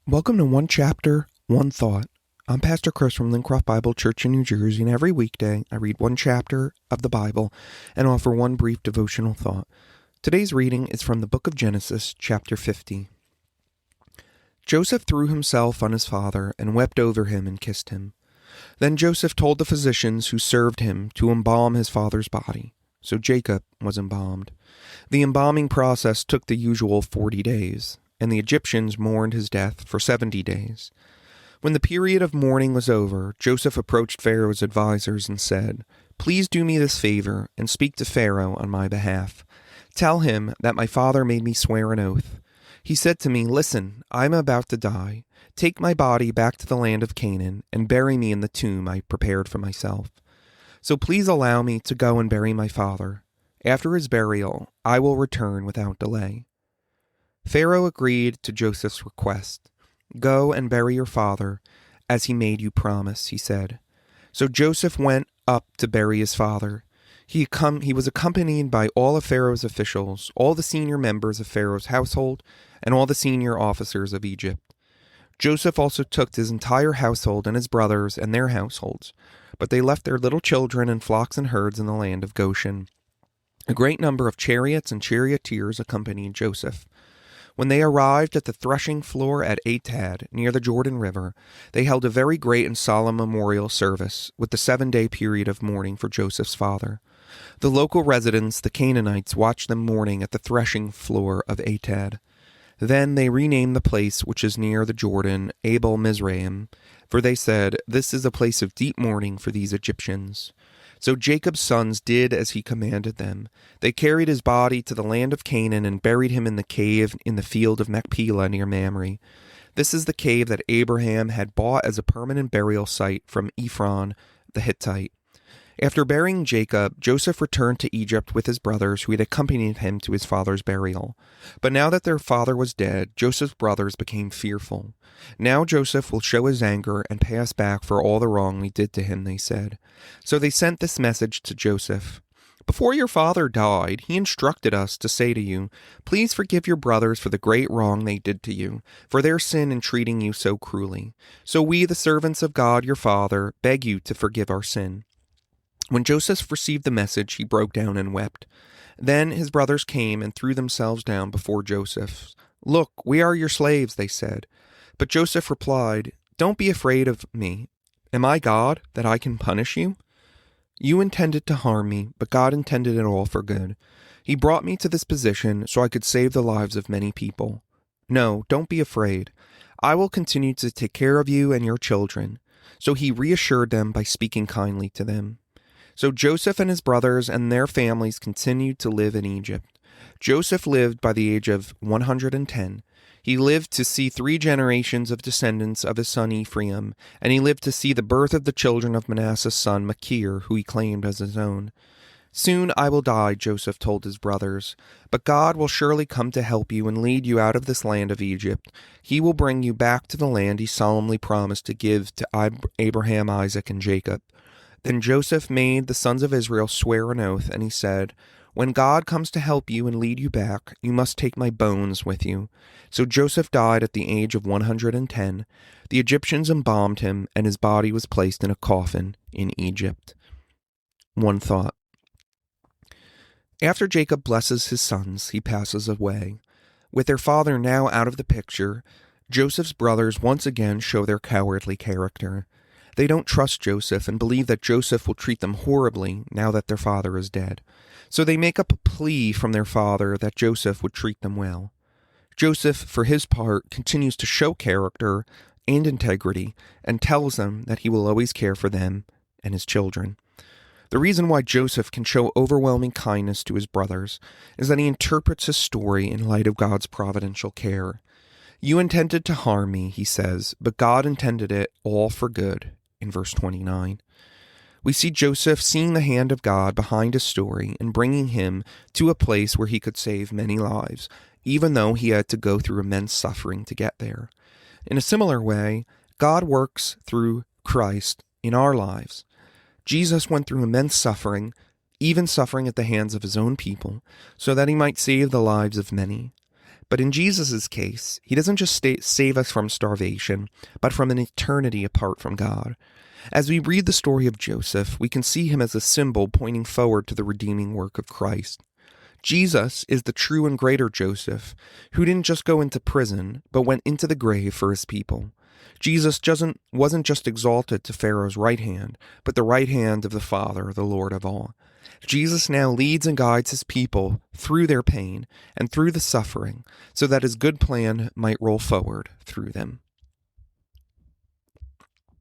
Welcome to One Chapter, One Thought. I'm Pastor Chris from Lincroft Bible Church in New Jersey, and every weekday I read one chapter of the Bible and offer one brief devotional thought. Today's reading is from the book of Genesis, chapter 50. Joseph threw himself on his father and wept over him and kissed him. Then Joseph told the physicians who served him to embalm his father's body. So Jacob was embalmed. The embalming process took the usual 40 days. And the Egyptians mourned his death for 70 days. When the period of mourning was over, Joseph approached Pharaoh's advisers and said, "Please do me this favor and speak to Pharaoh on my behalf. Tell him that my father made me swear an oath. He said to me, 'Listen, I am about to die. Take my body back to the land of Canaan and bury me in the tomb I prepared for myself. So please allow me to go and bury my father. After his burial, I will return without delay.' Pharaoh agreed to Joseph's request. 'Go and bury your father, as he made you promise,' he said. So Joseph went up to bury his father. He was accompanied by all of Pharaoh's officials, all the senior members of Pharaoh's household, and all the senior officers of Egypt. Joseph also took his entire household and his brothers and their households, but they left their little children and flocks and herds in the land of Goshen. A great number of chariots and charioteers accompanied Joseph. When they arrived at the threshing floor at Atad, near the Jordan River, they held a very great and solemn memorial service with the 7-day period of mourning for Joseph's father. The local residents, the Canaanites, watched them mourning at the threshing floor of Atad. Then they renamed the place which is near the Jordan Abel Mizraim, for they said, 'This is a place of deep mourning for these Egyptians.' So Jacob's sons did as he commanded them. They carried his body to the land of Canaan and buried him in the cave in the field of Machpelah near Mamre. This is the cave that Abraham had bought as a permanent burial site from Ephron the Hittite. After burying Jacob, Joseph returned to Egypt with his brothers who had accompanied him to his father's burial. But now that their father was dead, Joseph's brothers became fearful. 'Now Joseph will show his anger and pay us back for all the wrong we did to him,' they said. So they sent this message to Joseph. 'Before your father died, he instructed us to say to you, "Please forgive your brothers for the great wrong they did to you, for their sin in treating you so cruelly. So we, the servants of God your father, beg you to forgive our sin." When Joseph received the message, he broke down and wept. Then his brothers came and threw themselves down before Joseph. "Look, we are your slaves," they said. But Joseph replied, "Don't be afraid of me. Am I God, that I can punish you? You intended to harm me, but God intended it all for good. He brought me to this position so I could save the lives of many people. No, don't be afraid. I will continue to take care of you and your children." So he reassured them by speaking kindly to them. So Joseph and his brothers and their families continued to live in Egypt. Joseph lived by the age of 110. He lived to see 3 generations of descendants of his son Ephraim, and he lived to see the birth of the children of Manasseh's son Machir, who he claimed as his own. "Soon I will die," Joseph told his brothers, "but God will surely come to help you and lead you out of this land of Egypt. He will bring you back to the land he solemnly promised to give to Abraham, Isaac, and Jacob." Then Joseph made the sons of Israel swear an oath, and he said, "When God comes to help you and lead you back, you must take my bones with you." So Joseph died at the age of 110. The Egyptians embalmed him, and his body was placed in a coffin in Egypt. One thought. After Jacob blesses his sons, he passes away. With their father now out of the picture, Joseph's brothers once again show their cowardly character. They don't trust Joseph and believe that Joseph will treat them horribly now that their father is dead. So they make up a plea from their father that Joseph would treat them well. Joseph, for his part, continues to show character and integrity and tells them that he will always care for them and his children. The reason why Joseph can show overwhelming kindness to his brothers is that he interprets his story in light of God's providential care. "You intended to harm me," he says, "but God intended it all for good." In verse 29. We see Joseph seeing the hand of God behind his story and bringing him to a place where he could save many lives, even though he had to go through immense suffering to get there. In a similar way, God works through Christ in our lives. Jesus went through immense suffering, even suffering at the hands of his own people, so that he might save the lives of many. But in Jesus' case, he doesn't just save us from starvation, but from an eternity apart from God. As we read the story of Joseph, we can see him as a symbol pointing forward to the redeeming work of Christ. Jesus is the true and greater Joseph, who didn't just go into prison, but went into the grave for his people. Jesus wasn't just exalted to Pharaoh's right hand, but the right hand of the Father, the Lord of all. Jesus now leads and guides his people through their pain and through the suffering, so that his good plan might roll forward through them.